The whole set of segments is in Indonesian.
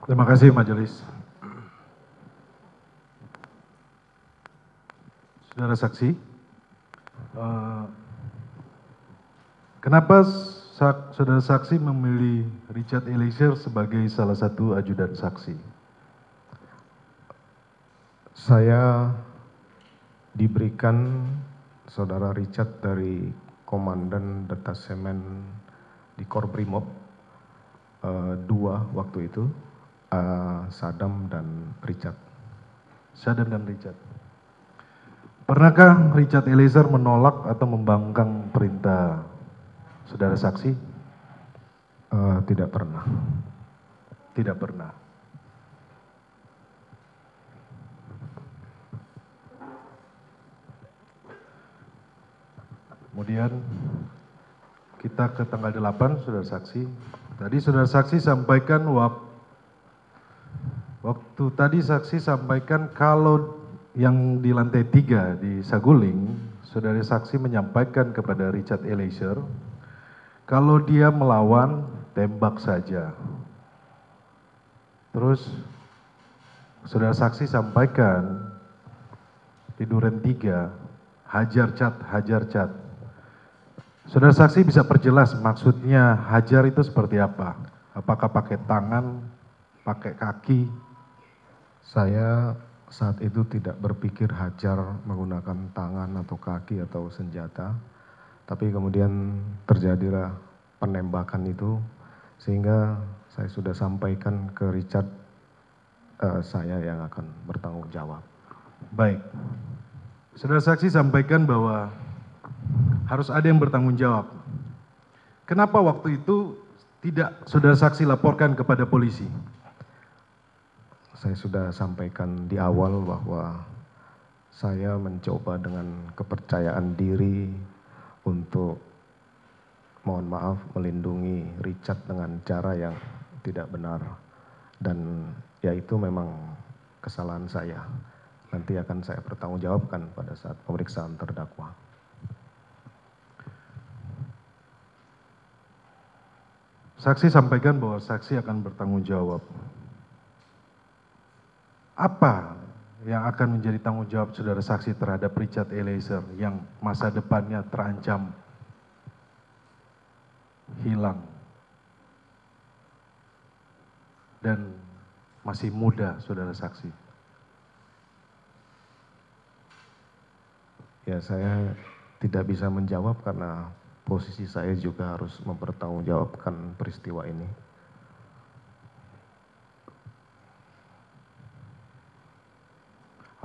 Terima kasih majelis. Saudara saksi, kenapa saudara saksi memilih Richard Eliezer sebagai salah satu ajudan saksi? Saya diberikan saudara Richard dari Komandan Detasemen di Korbrimob, dua waktu itu, Sadam dan Richard. Sadam dan Richard. Pernahkah Richard Eliezer menolak atau membangkang perintah saudara saksi? Tidak pernah. Tidak pernah. Kemudian kita ke tanggal 8, saudara saksi. Tadi saudara saksi sampaikan waktu tadi saksi sampaikan kalau yang di lantai 3 di Saguling, saudara saksi menyampaikan kepada Richard Eliezer, kalau dia melawan, tembak saja. Terus saudara saksi sampaikan di Duren 3, hajar cat, hajar cat. Saudara saksi bisa perjelas maksudnya hajar itu seperti apa? Apakah pakai tangan, pakai kaki? Saya saat itu tidak berpikir hajar menggunakan tangan atau kaki atau senjata, tapi kemudian terjadilah penembakan itu, sehingga saya sudah sampaikan ke Richard, saya yang akan bertanggung jawab. Baik. Saudara saksi sampaikan bahwa harus ada yang bertanggung jawab. Kenapa waktu itu tidak saudara saksi laporkan kepada polisi? Saya sudah sampaikan di awal bahwa saya mencoba dengan kepercayaan diri untuk, mohon maaf, melindungi Richard dengan cara yang tidak benar. Dan ya itu memang kesalahan saya. Nanti akan saya pertanggungjawabkan pada saat pemeriksaan terdakwa. Saksi sampaikan bahwa saksi akan bertanggung jawab. Apa yang akan menjadi tanggung jawab saudara saksi terhadap Richard Eliezer yang masa depannya terancam hilang dan masih muda, saudara saksi? Ya, saya tidak bisa menjawab karena posisi saya juga harus mempertanggungjawabkan peristiwa ini.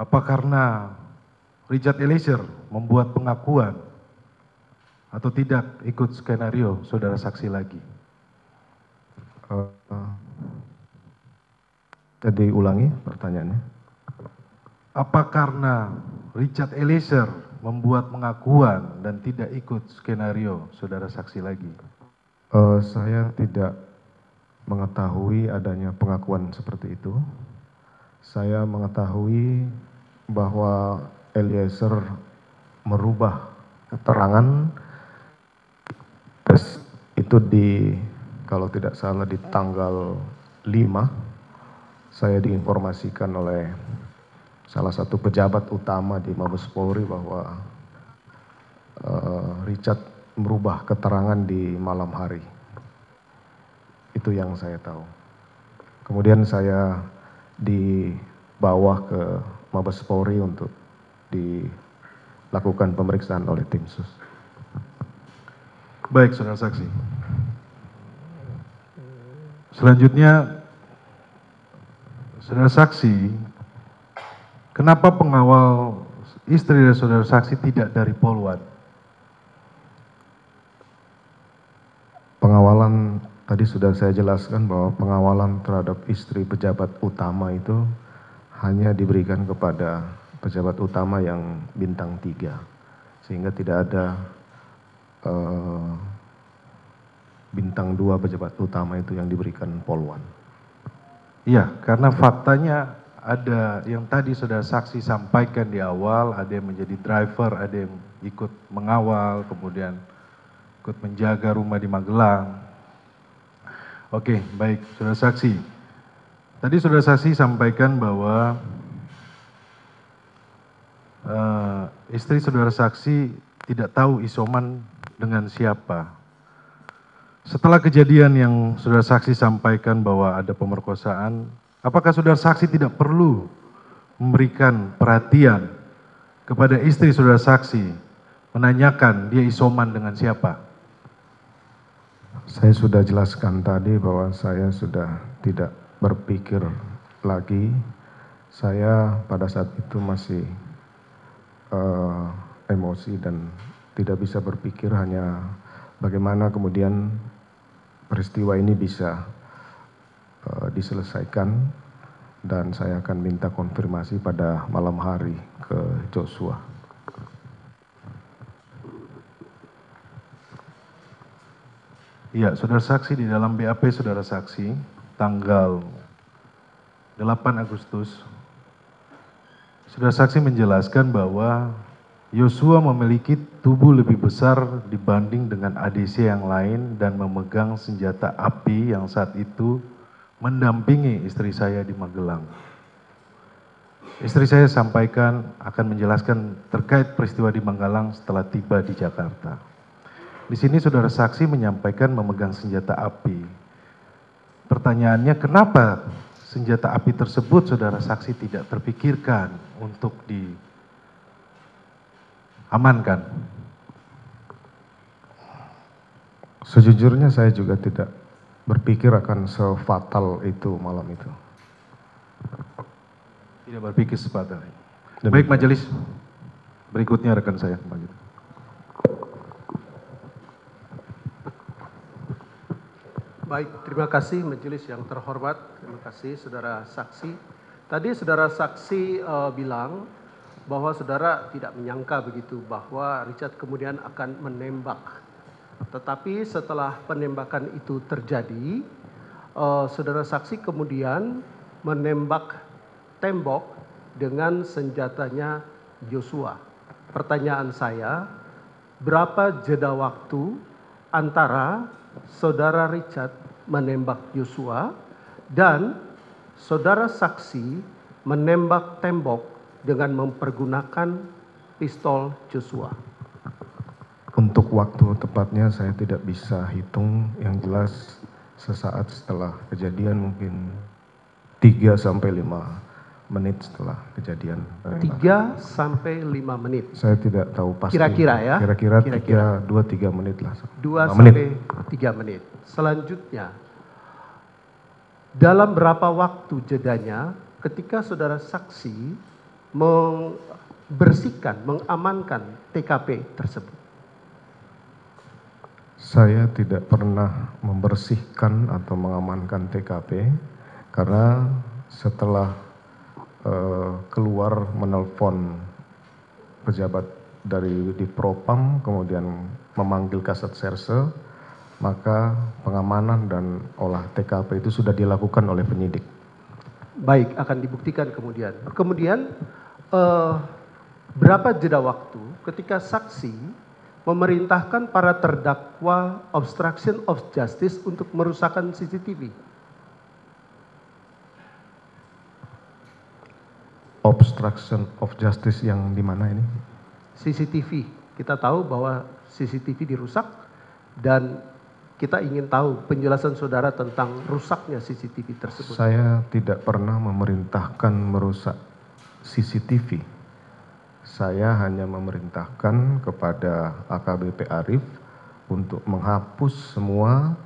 Apa karena Richard Eliezer membuat pengakuan atau tidak ikut skenario saudara saksi lagi? Jadi ulangi pertanyaannya. Apa karena Richard Eliezer membuat pengakuan dan tidak ikut skenario saudara saksi lagi? Saya tidak mengetahui adanya pengakuan seperti itu. Saya mengetahui bahwa Eliezer merubah keterangan itu kalau tidak salah di tanggal 5, saya diinformasikan oleh salah satu pejabat utama di Mabes Polri bahwa Richard merubah keterangan di malam hari. Itu yang saya tahu. Kemudian saya dibawa ke Mabes Polri untuk dilakukan pemeriksaan oleh tim sus. Baik, saudara saksi. Selanjutnya, saudara saksi, kenapa pengawal istri dari saudara saksi tidak dari Polwan? Pengawalan tadi sudah saya jelaskan bahwa pengawalan terhadap istri pejabat utama itu hanya diberikan kepada pejabat utama yang bintang 3, sehingga tidak ada bintang 2 pejabat utama itu yang diberikan Polwan. Iya, karena faktanya ada yang tadi saudara saksi sampaikan di awal, ada yang menjadi driver, ada yang ikut mengawal, kemudian ikut menjaga rumah di Magelang. Oke, baik, saudara saksi. Tadi saudara saksi sampaikan bahwa istri saudara saksi tidak tahu isoman dengan siapa. Setelah kejadian yang saudara saksi sampaikan bahwa ada pemerkosaan, apakah saudara saksi tidak perlu memberikan perhatian kepada istri saudara saksi, menanyakan dia isoman dengan siapa? Saya sudah jelaskan tadi bahwa saya sudah tidak berpikir lagi. Saya pada saat itu masih emosi dan tidak bisa berpikir, hanya bagaimana kemudian peristiwa ini bisa diselesaikan, dan saya akan minta konfirmasi pada malam hari ke Joshua. Iya, saudara saksi, di dalam BAP saudara saksi tanggal 8 Agustus, saudara saksi menjelaskan bahwa Yosua memiliki tubuh lebih besar dibanding dengan ADC yang lain dan memegang senjata api yang saat itu mendampingi istri saya di Magelang. Istri saya sampaikan akan menjelaskan terkait peristiwa di Magelang setelah tiba di Jakarta. Di sini saudara saksi menyampaikan memegang senjata api. Pertanyaannya, kenapa senjata api tersebut saudara saksi tidak terpikirkan untuk diamankan? Sejujurnya saya juga tidak berpikir akan sefatal itu malam itu. Tidak berpikir sefatal. Baik majelis, berikutnya rekan saya. Baik, terima kasih majelis yang terhormat. Terima kasih saudara saksi. Tadi saudara saksi bilang bahwa saudara tidak menyangka begitu bahwa Richard kemudian akan menembak. Tetapi setelah penembakan itu terjadi, saudara saksi kemudian menembak tembok dengan senjatanya Joshua. Pertanyaan saya, berapa jeda waktu antara saudara Richard menembak Joshua dan saudara saksi menembak tembok dengan mempergunakan pistol Joshua? Untuk waktu tepatnya saya tidak bisa hitung, yang jelas sesaat setelah kejadian, mungkin 3 sampai 5 menit setelah kejadian. 3 sampai 5 menit. Saya tidak tahu pasti. Kira-kira ya? Kira-kira 2-3 menit lah. 2 sampai 3 menit. Selanjutnya, dalam berapa waktu jedanya ketika saudara saksi membersihkan, mengamankan TKP tersebut? Saya tidak pernah membersihkan atau mengamankan TKP karena setelah keluar menelpon pejabat dari di Propam, kemudian memanggil Kasat Serse, maka pengamanan dan olah TKP itu sudah dilakukan oleh penyidik. Baik, akan dibuktikan kemudian. Kemudian berapa jeda waktu ketika saksi memerintahkan para terdakwa obstruction of justice untuk merusakkan CCTV? Obstruction of justice yang di mana ini? CCTV. Kita tahu bahwa CCTV dirusak dan kita ingin tahu penjelasan saudara tentang rusaknya CCTV tersebut. Saya tidak pernah memerintahkan merusak CCTV. Saya hanya memerintahkan kepada AKBP Arief untuk menghapus semua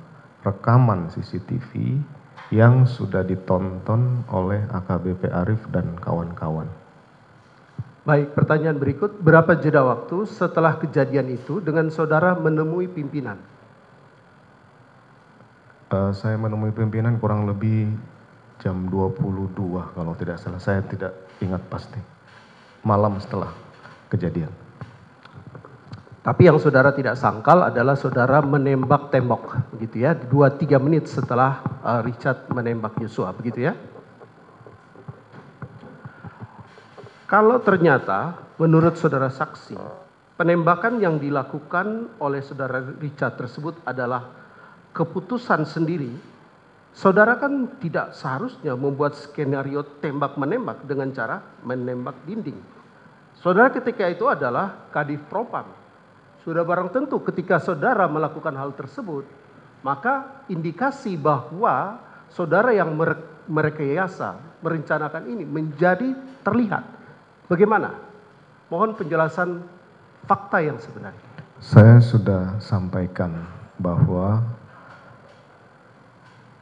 rekaman CCTV yang sudah ditonton oleh AKBP Arief dan kawan-kawan. Baik, pertanyaan berikut, berapa jeda waktu setelah kejadian itu dengan saudara menemui pimpinan? Saya menemui pimpinan kurang lebih jam 22 kalau tidak salah, saya tidak ingat pasti. Malam setelah kejadian. Tapi yang saudara tidak sangkal adalah saudara menembak tembok, begitu ya, 2-3 menit setelah Richard menembak Joshua, begitu ya? Kalau ternyata menurut saudara saksi, penembakan yang dilakukan oleh saudara Richard tersebut adalah keputusan sendiri Saudara kan tidak seharusnya membuat skenario tembak-menembak dengan cara menembak dinding. Saudara ketika itu adalah Kadif Propam. Sudah barang tentu ketika saudara melakukan hal tersebut, maka indikasi bahwa saudara yang merekayasa, merencanakan ini menjadi terlihat. Bagaimana? Mohon penjelasan fakta yang sebenarnya. Saya sudah sampaikan bahwa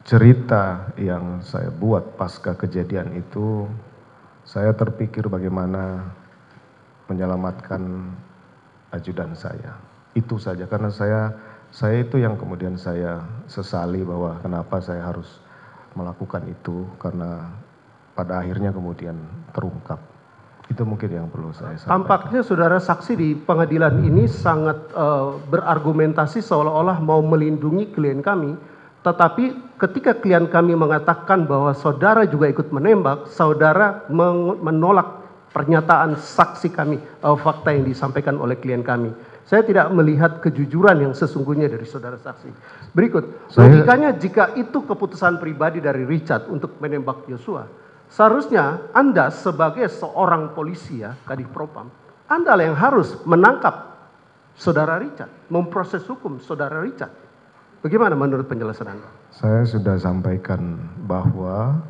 cerita yang saya buat pasca kejadian itu, saya terpikir bagaimana menyelamatkan ajudan saya. Itu saja, karena saya itu yang kemudian saya sesali bahwa kenapa saya harus melakukan itu, karena pada akhirnya kemudian terungkap. Itu mungkin yang perlu saya sampaikan. Tampaknya saudara saksi di pengadilan ini sangat berargumentasi seolah-olah mau melindungi klien kami, tetapi ketika klien kami mengatakan bahwa saudara juga ikut menembak, saudara menolak pernyataan saksi kami, fakta yang disampaikan oleh klien kami. Saya tidak melihat kejujuran yang sesungguhnya dari saudara saksi. Berikut, logikanya jika itu keputusan pribadi dari Richard untuk menembak Yosua, seharusnya Anda sebagai seorang polisi ya, Kadif Propam, Anda yang harus menangkap saudara Richard, memproses hukum saudara Richard. Bagaimana menurut penjelasan Anda? Saya sudah sampaikan bahwa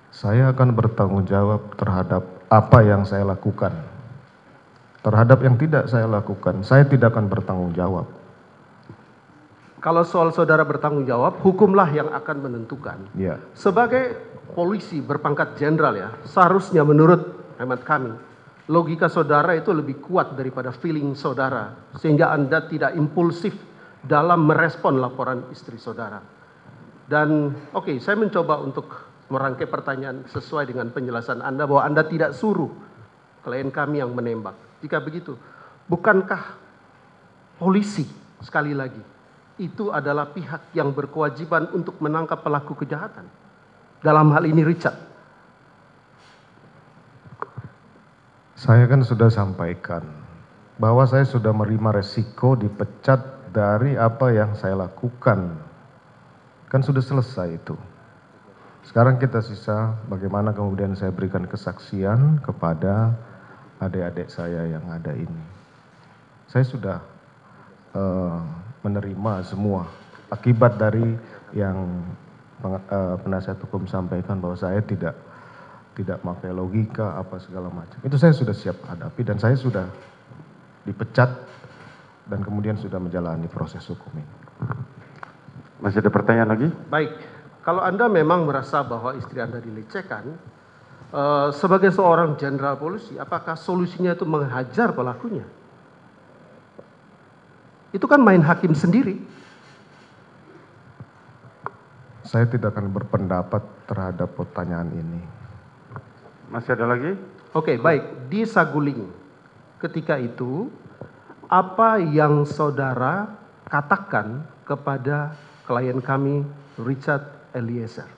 saya akan bertanggung jawab terhadap apa yang saya lakukan. Terhadap yang tidak saya lakukan, saya tidak akan bertanggung jawab. Kalau soal saudara bertanggung jawab, hukumlah yang akan menentukan. Ya. Sebagai polisi berpangkat jenderal ya, seharusnya menurut hemat kami, logika saudara itu lebih kuat daripada feeling saudara, sehingga Anda tidak impulsif dalam merespon laporan istri saudara. Dan oke, saya mencoba untuk merangkai pertanyaan sesuai dengan penjelasan Anda bahwa Anda tidak suruh klien kami yang menembak. Jika begitu, bukankah polisi sekali lagi itu adalah pihak yang berkewajiban untuk menangkap pelaku kejahatan? Dalam hal ini Richard. Saya kan sudah sampaikan bahwa saya sudah menerima resiko dipecat dari apa yang saya lakukan. Kan sudah selesai itu. Sekarang kita sisa bagaimana kemudian saya berikan kesaksian kepada adik-adik saya yang ada ini. Saya sudah menerima semua akibat dari yang penasihat hukum sampaikan bahwa saya tidak pakai logika apa segala macam. Itu saya sudah siap hadapi dan saya sudah dipecat dan kemudian sudah menjalani proses hukum ini. Masih ada pertanyaan lagi? Baik, kalau Anda memang merasa bahwa istri Anda dilecehkan, sebagai seorang jenderal polisi, apakah solusinya itu menghajar pelakunya? Itu kan main hakim sendiri. Saya tidak akan berpendapat terhadap pertanyaan ini. Masih ada lagi? Oke, baik. Di Saguling, ketika itu, apa yang saudara katakan kepada klien kami, Richard Eliezer?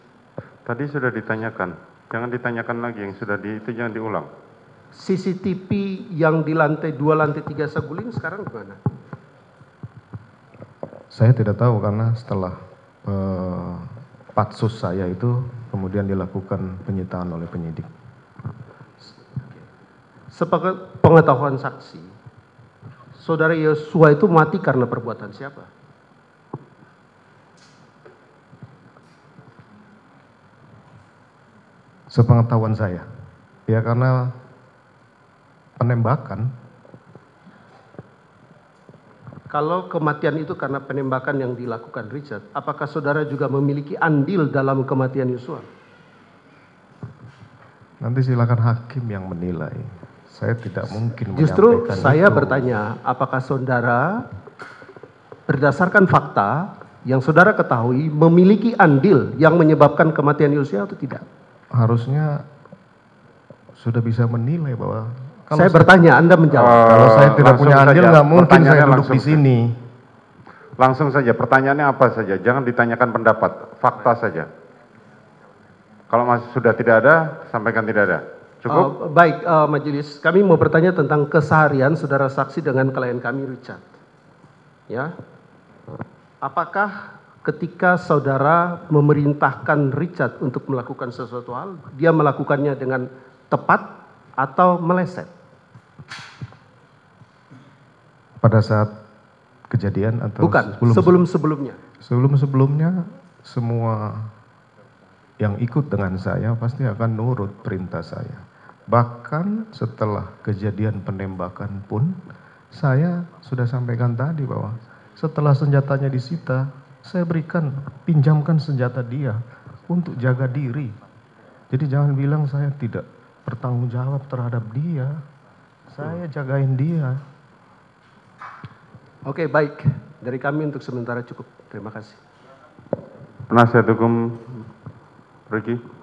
Tadi sudah ditanyakan. Jangan ditanyakan lagi, yang sudah itu jangan diulang. CCTV yang di lantai 2, lantai 3 Saguling sekarang di mana? Saya tidak tahu karena setelah patsus saya itu kemudian dilakukan penyitaan oleh penyidik. Sepengetahuan saksi, saudara Yosua itu mati karena perbuatan siapa? Sepengetahuan saya, ya karena penembakan. Kalau kematian itu karena penembakan yang dilakukan Richard, apakah saudara juga memiliki andil dalam kematian Yosua? Nanti silakan hakim yang menilai. Saya tidak mungkin Justru menyampaikan saya itu. bertanya, apakah saudara berdasarkan fakta yang saudara ketahui memiliki andil yang menyebabkan kematian Yosua atau tidak? Harusnya sudah bisa menilai bahwa Saya bertanya, Anda menjawab. kalau saya tidak langsung punya andil saja. nggak mungkin saya Pertanyaannya duduk langsung di sini. Langsung saja, pertanyaannya apa saja. Jangan ditanyakan pendapat, fakta saja. Kalau masih sudah tidak ada, sampaikan tidak ada. Cukup? Baik, majelis, kami mau bertanya tentang keseharian saudara saksi dengan klien kami Richard. Ya, apakah ketika saudara memerintahkan Richard untuk melakukan sesuatu hal, dia melakukannya dengan tepat atau meleset? Pada saat kejadian atau Bukan, sebelum-sebelumnya. Sebelum-sebelumnya semua yang ikut dengan saya pasti akan nurut perintah saya. Bahkan setelah kejadian penembakan pun, saya sudah sampaikan tadi bahwa setelah senjatanya disita, saya pinjamkan senjata dia untuk jaga diri. Jadi jangan bilang saya tidak bertanggung jawab terhadap dia. Saya jagain dia. Oke, baik. Dari kami untuk sementara cukup. Terima kasih. Penasihat hukum Ricky.